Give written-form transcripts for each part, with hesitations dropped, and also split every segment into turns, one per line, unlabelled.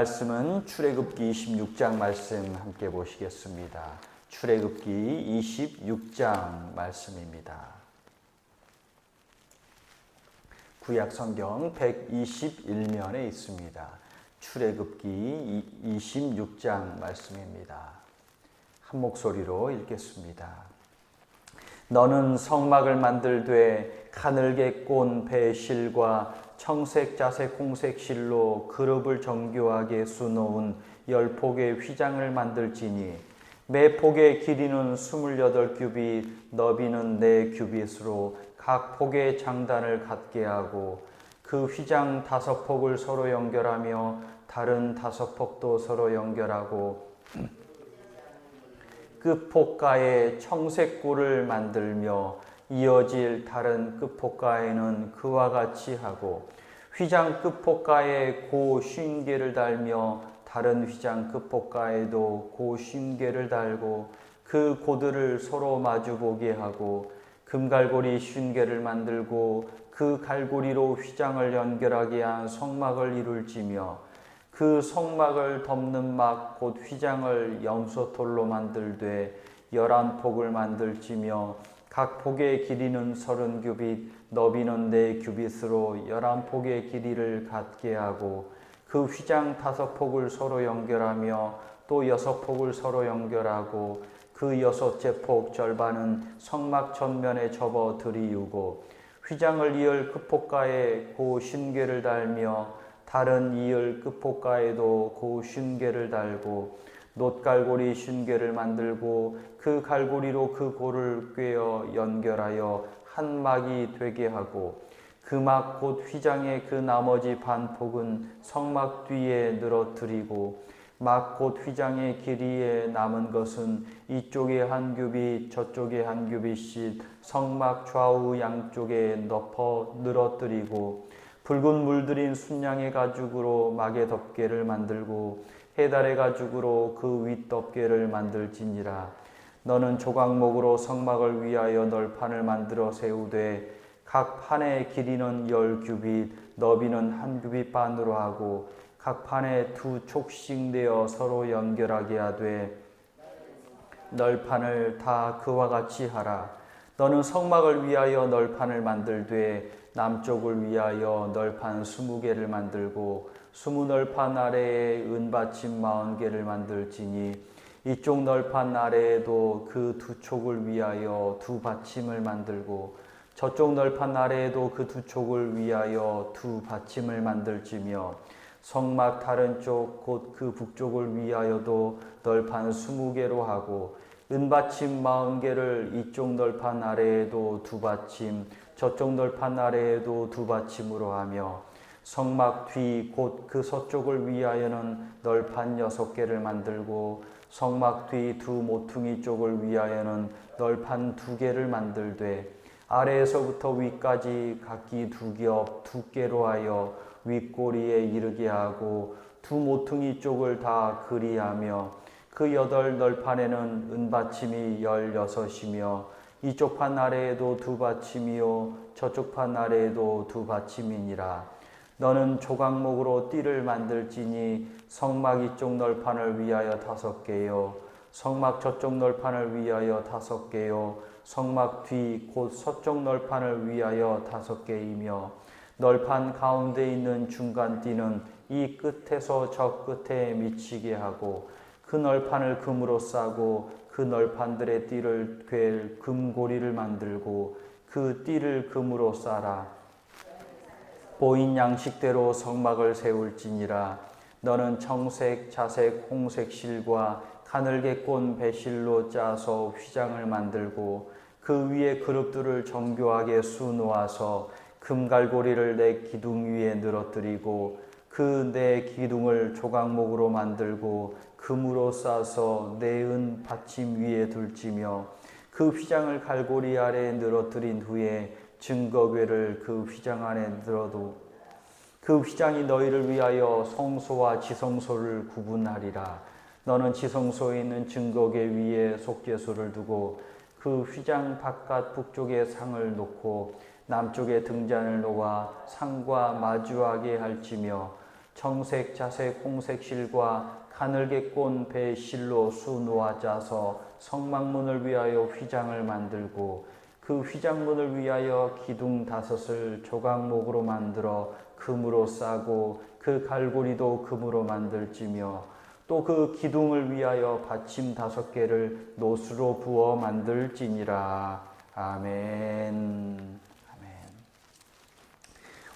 말씀은 출애굽기 26장 말씀 함께 보시겠습니다. 출애굽기 26장 말씀입니다. 구약 성경 121면에 있습니다. 출애굽기 26장 말씀입니다. 한 목소리로 읽겠습니다. 너는 성막을 만들되 가늘게 꼰 배실과 청색, 자색, 홍색 실로 그룹을 정교하게 수놓은 10폭의 휘장을 만들지니 매 폭의 길이는 28규빗, 너비는 4규빗으로 각 폭의 장단을 갖게 하고 그 휘장 5폭을 서로 연결하며 다른 5폭도 서로 연결하고 끝폭가에 청색골을 만들며 이어질 다른 끝폭가에는 그와 같이 하고 휘장 끝폭가에 고 50개를 달며 다른 휘장 끝폭가에도 고 50개를 달고 그 고들을 서로 마주보게 하고 금갈고리 50개를 만들고 그 갈고리로 휘장을 연결하게 한 성막을 이룰지며 그 성막을 덮는 막 곧 휘장을 염소털로 만들되 11폭을 만들지며 각 폭의 길이는 30규빗, 너비는 4규빗으로 11폭의 길이를 갖게 하고 그 휘장 5폭을 서로 연결하며 또 6폭을 서로 연결하고 그 6째 폭 절반은 성막 전면에 접어 들이우고 휘장을 이을 끝폭가에 고 50개를 달며 다른 이을 끝폭가에도 고 50개를 달고 놋갈고리 50개를 만들고 그 갈고리로 그 고를 꿰어 연결하여 한 막이 되게 하고 그 막 곧 휘장의 그 나머지 반폭은 성막 뒤에 늘어뜨리고 막 곧 휘장의 길이에 남은 것은 이쪽에 한 규빗 저쪽에 한 규빗씩 성막 좌우 양쪽에 덮어 늘어뜨리고 붉은 물들인 순양의 가죽으로 막의 덮개를 만들고 해달의 가죽으로 그 윗덮개를 만들지니라. 너는 조각목으로 성막을 위하여 널판을 만들어 세우되 각 판의 길이는 10규빗, 너비는 1규빗 반으로 하고 각 판에 2촉씩 내어 서로 연결하게 하되 널판을 다 그와 같이 하라. 너는 성막을 위하여 널판을 만들되 남쪽을 위하여 널판 20개를 만들고 20널판 아래에 은받침 40개를 만들지니 이쪽 널판 아래에도 그 2촉을 위하여 2받침을 만들고 저쪽 널판 아래에도 그 2촉을 위하여 2받침을 만들지며 성막 다른 쪽 곧 그 북쪽을 위하여도 널판 20개로 하고 은받침 40개를 이쪽 널판 아래에도 2받침 저쪽 널판 아래에도 2받침으로 하며 성막 뒤 곧 그 서쪽을 위하여는 널판 6개를 만들고 성막 뒤 2 모퉁이 쪽을 위하여는 널판 2개를 만들되 아래에서부터 위까지 각기 2겹 두께로 하여 윗꼬리에 이르게 하고 2 모퉁이 쪽을 다 그리하며 그 8 널판에는 은받침이 16이며 이쪽 판 아래에도 2받침이요 저쪽 판 아래에도 2받침이니라. 너는 조각목으로 띠를 만들지니 성막 이쪽 널판을 위하여 5개요 성막 저쪽 널판을 위하여 5개요 성막 뒤 곧 서쪽 널판을 위하여 5개이며 널판 가운데 있는 중간 띠는 이 끝에서 저 끝에 미치게 하고 그 널판을 금으로 싸고 그 널판들의 띠를 꿰 금고리를 만들고 그 띠를 금으로 싸라. 보인 양식대로 성막을 세울지니라. 너는 청색, 자색, 홍색 실과 가늘게 꼰 배실로 짜서 휘장을 만들고 그 위에 그룹들을 정교하게 수놓아서 금갈고리를 내 기둥 위에 늘어뜨리고 그 내 기둥을 조각목으로 만들고 금으로 싸서 내 은 받침 위에 둘지며 그 휘장을 갈고리 아래에 늘어뜨린 후에 증거궤를 그 휘장 안에 늘어도 그 휘장이 너희를 위하여 성소와 지성소를 구분하리라. 너는 지성소에 있는 증거궤 위에 속죄소를 두고 그 휘장 바깥 북쪽에 상을 놓고 남쪽에 등잔을 놓아 상과 마주하게 할지며 정색 자색 홍색 실과 가늘게 꼰 배 실로 수 놓아짜서 성막문을 위하여 휘장을 만들고 그 휘장문을 위하여 기둥 5을 조각목으로 만들어 금으로 싸고 그 갈고리도 금으로 만들지며 또 그 기둥을 위하여 받침 5개를 노수로 부어 만들지니라. 아멘. 아멘.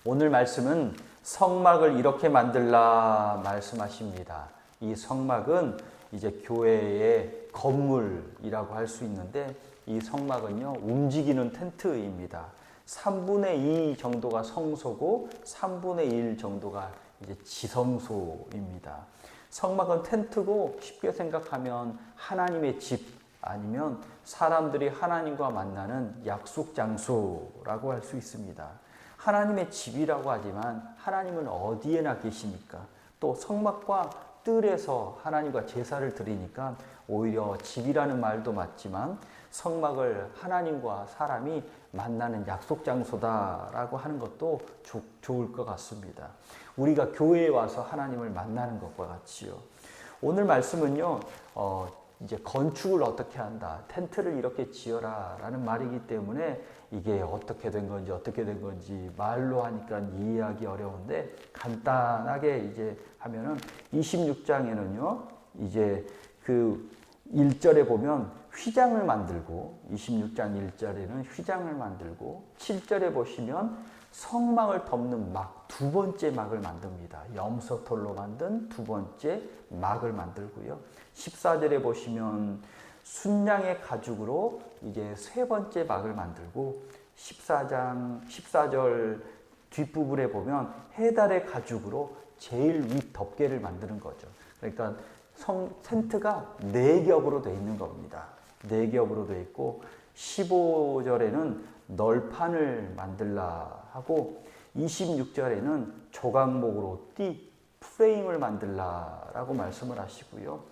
오늘 말씀은 성막을 이렇게 만들라 말씀하십니다. 이 성막은 이제 교회의 건물이라고 할 수 있는데 이 성막은요, 움직이는 텐트입니다. 3분의 2 정도가 성소고 3분의 1 정도가 이제 지성소입니다. 성막은 텐트고 쉽게 생각하면 하나님의 집 아니면 사람들이 하나님과 만나는 약속 장소라고 할 수 있습니다. 하나님의 집이라고 하지만 하나님은 어디에나 계시니까 또 성막과 뜰에서 하나님과 제사를 드리니까 오히려 집이라는 말도 맞지만 성막을 하나님과 사람이 만나는 약속 장소다라고 하는 것도 좋을 것 같습니다. 우리가 교회에 와서 하나님을 만나는 것과 같이요. 오늘 말씀은요, 이제 건축을 어떻게 한다, 텐트를 이렇게 지어라 라는 말이기 때문에 이게 어떻게 된 건지 말로 하니까 이해하기 어려운데 간단하게 이제 하면은 26장에는요, 이제 그 1절에 보면 휘장을 만들고 26장 1절에는 휘장을 만들고 7절에 보시면 성막을 덮는 막, 2번째 막을 만듭니다. 염소털로 만든 2번째 막을 만들고요. 14절에 보시면 순양의 가죽으로 이제 3번째 막을 만들고 14절 뒷부분에 보면 해달의 가죽으로 제일 윗 덮개를 만드는 거죠. 그러니까 텐트가 4겹으로 되어 있는 겁니다. 4겹으로 되어 있고 15절에는 널판을 만들라 하고 26절에는 조각목으로 프레임을 만들라 라고 말씀을 하시고요.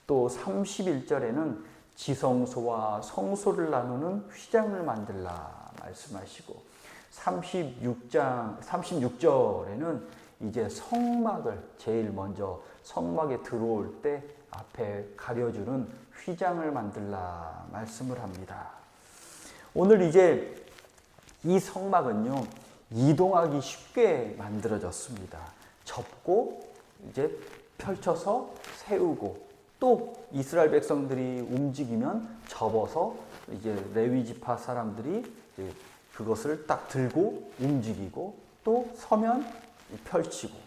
또 31절에는 지성소와 성소를 나누는 휘장을 만들라 말씀하시고 36절에는 이제 성막을 제일 먼저 성막에 들어올 때 앞에 가려주는 휘장을 만들라 말씀을 합니다. 오늘 이제 이 성막은요, 이동하기 쉽게 만들어졌습니다. 접고 이제 펼쳐서 세우고 또 이스라엘 백성들이 움직이면 접어서 이제 레위 지파 사람들이 그것을 딱 들고 움직이고 또 서면 펼치고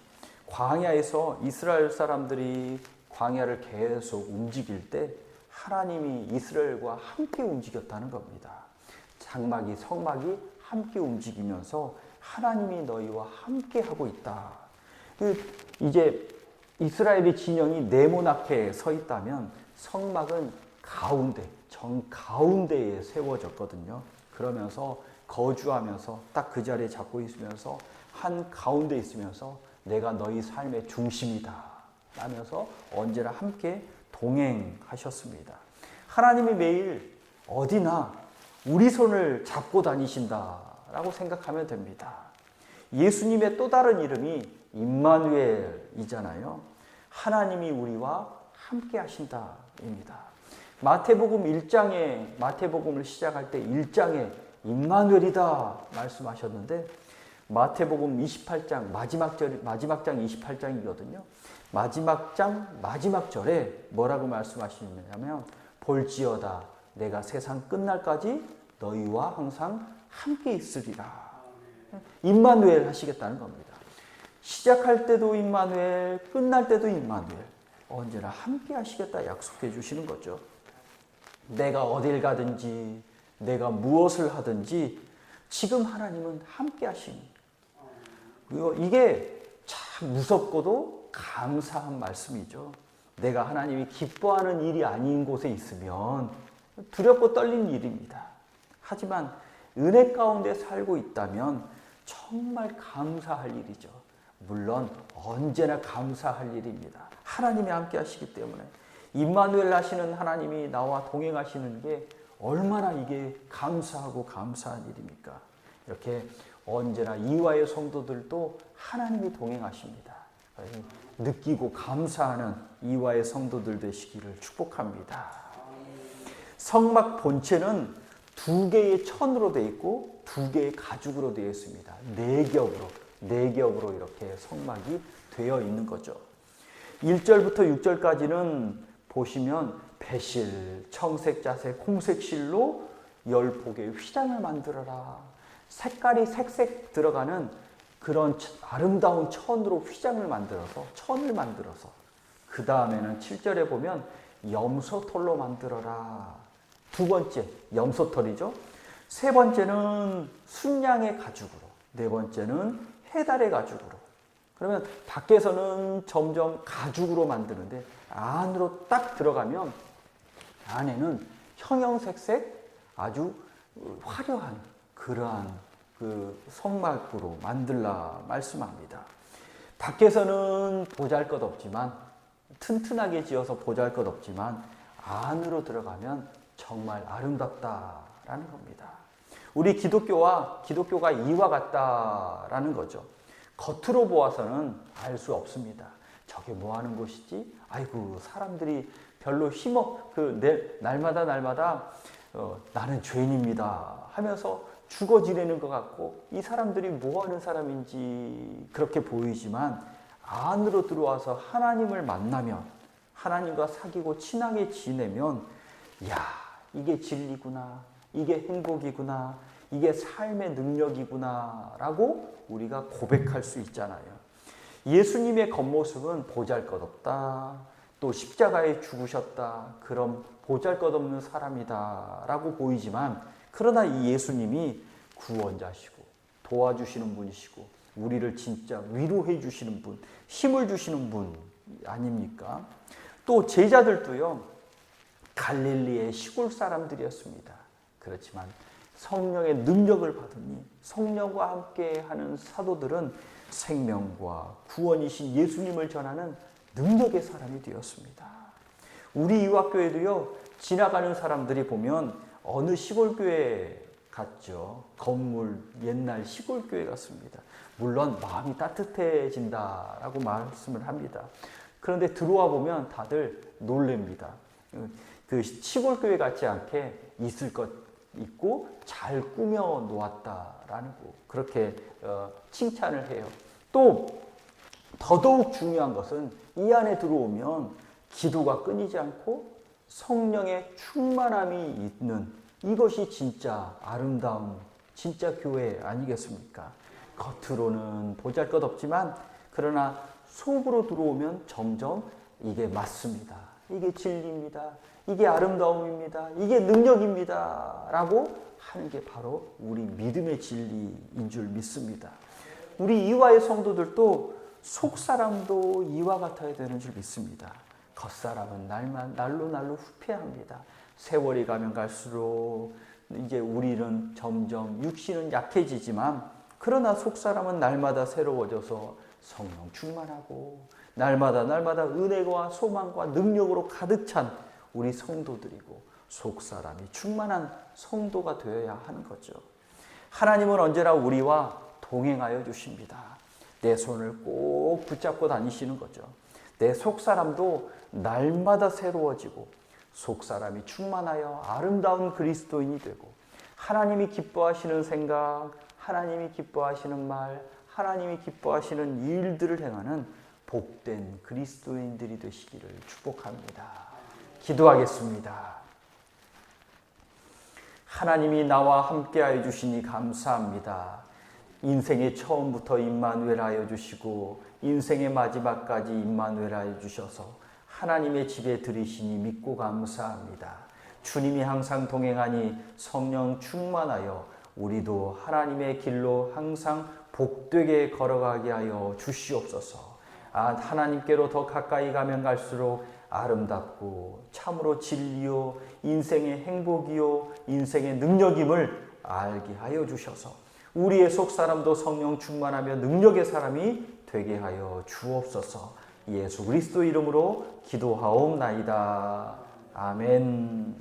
광야에서 이스라엘 사람들이 광야를 계속 움직일 때 하나님이 이스라엘과 함께 움직였다는 겁니다. 장막이 성막이 함께 움직이면서 하나님이 너희와 함께 하고 있다. 이제 이스라엘의 진영이 네모나게 서 있다면 성막은 가운데, 정 가운데에 세워졌거든요. 그러면서 거주하면서 딱 그 자리에 잡고 있으면서 한 가운데 있으면서 내가 너희 삶의 중심이다 라면서 언제나 함께 동행하셨습니다. 하나님이 매일 어디나 우리 손을 잡고 다니신다라고 생각하면 됩니다. 예수님의 또 다른 이름이 임마누엘이잖아요. 하나님이 우리와 함께 하신다입니다. 마태복음을 시작할 때 1장에 임마누엘이다 말씀하셨는데 마태복음 28장 마지막 장 28장이거든요. 마지막 장 마지막 절에 뭐라고 말씀하시냐면 볼지어다 내가 세상 끝날까지 너희와 항상 함께 있으리라. 임마누엘 하시겠다는 겁니다. 시작할 때도 임마누엘, 끝날 때도 임마누엘. 언제나 함께 하시겠다 약속해 주시는 거죠. 내가 어딜 가든지 내가 무엇을 하든지 지금 하나님은 함께 하십니다. 이게 참 무섭고도 감사한 말씀이죠. 내가 하나님이 기뻐하는 일이 아닌 곳에 있으면 두렵고 떨리는 일입니다. 하지만 은혜 가운데 살고 있다면 정말 감사할 일이죠. 물론 언제나 감사할 일입니다. 하나님이 함께 하시기 때문에 임마누엘 하시는 하나님이 나와 동행하시는 게 얼마나 이게 감사하고 감사한 일입니까? 이렇게 언제나 이화의 성도들도 하나님이 동행하십니다. 느끼고 감사하는 이화의 성도들 되시기를 축복합니다. 성막 본체는 2개의 천으로 되어 있고 2개의 가죽으로 되어 있습니다. 4겹으로 이렇게 성막이 되어 있는 거죠. 1절부터 6절까지는 보시면 배실, 청색, 자색, 홍색 실로 10폭의 휘장을 만들어라. 색깔이 색색 들어가는 그런 아름다운 천으로 휘장을 만들어서 천을 만들어서 그 다음에는 7절에 보면 염소털로 만들어라. 2번째 염소털이죠. 3번째는 순양의 가죽으로, 4번째는 해달의 가죽으로. 그러면 밖에서는 점점 가죽으로 만드는데 안으로 딱 들어가면 안에는 형형색색 아주 화려한 그러한 그 성막으로 만들라 말씀합니다. 밖에서는 보잘것없지만 튼튼하게 지어서 보잘것없지만 안으로 들어가면 정말 아름답다라는 겁니다. 우리 기독교가 이와 같다라는 거죠. 겉으로 보아서는 알 수 없습니다. 저게 뭐 하는 곳이지? 아이고, 사람들이 별로 날마다 나는 죄인입니다 하면서 죽어 지내는 것 같고 이 사람들이 뭐 하는 사람인지 그렇게 보이지만 안으로 들어와서 하나님을 만나면 하나님과 사귀고 친하게 지내면 야, 이게 진리구나, 이게 행복이구나, 이게 삶의 능력이구나 라고 우리가 고백할 수 있잖아요. 예수님의 겉모습은 보잘것없다, 또 십자가에 죽으셨다, 그런 보잘것없는 사람이다 라고 보이지만 그러나 이 예수님이 구원자시고 도와주시는 분이시고 우리를 진짜 위로해 주시는 분, 힘을 주시는 분 아닙니까? 또 제자들도요, 갈릴리의 시골 사람들이었습니다. 그렇지만 성령의 능력을 받으니 성령과 함께하는 사도들은 생명과 구원이신 예수님을 전하는 능력의 사람이 되었습니다. 우리 이화교회도요, 지나가는 사람들이 보면 어느 시골교회 같죠. 건물, 옛날 시골교회 같습니다. 물론 마음이 따뜻해진다라고 말씀을 합니다. 그런데 들어와 보면 다들 놀랍니다. 그 시골교회 같지 않게 있을 것 있고 잘 꾸며 놓았다라는 거, 그렇게 칭찬을 해요. 또 더더욱 중요한 것은 이 안에 들어오면 기도가 끊이지 않고 성령의 충만함이 있는, 이것이 진짜 아름다운 진짜 교회 아니겠습니까? 겉으로는 보잘것없지만 그러나 속으로 들어오면 점점 이게 맞습니다, 이게 진리입니다, 이게 아름다움입니다, 이게 능력입니다 라고 하는 게 바로 우리 믿음의 진리인 줄 믿습니다. 우리 이화의 성도들도 속사람도 이와 같아야 되는 줄 믿습니다. 겉사람은 날로 후패합니다. 세월이 가면 갈수록 이제 우리는 점점 육신은 약해지지만 그러나 속사람은 날마다 새로워져서 성령 충만하고 날마다 은혜와 소망과 능력으로 가득 찬 우리 성도들이고 속사람이 충만한 성도가 되어야 하는 거죠. 하나님은 언제나 우리와 동행하여 주십니다. 내 손을 꼭 붙잡고 다니시는 거죠. 내 속사람도 날마다 새로워지고 속사람이 충만하여 아름다운 그리스도인이 되고 하나님이 기뻐하시는 생각, 하나님이 기뻐하시는 말, 하나님이 기뻐하시는 일들을 행하는 복된 그리스도인들이 되시기를 축복합니다. 기도하겠습니다. 하나님이 나와 함께하여 주시니 감사합니다. 인생의 처음부터 임마누엘하여 주시고 인생의 마지막까지 임마누엘하여 주셔서 하나님의 집에 들이시니 믿고 감사합니다. 주님이 항상 동행하니 성령 충만하여 우리도 하나님의 길로 항상 복되게 걸어가게 하여 주시옵소서. 하나님께로 더 가까이 가면 갈수록 아름답고 참으로 진리요 인생의 행복이요 인생의 능력임을 알게 하여 주셔서 우리의 속사람도 성령 충만하며 능력의 사람이 되게 하여 주옵소서. 예수 그리스도 이름으로 기도하옵나이다. 아멘.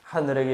하늘에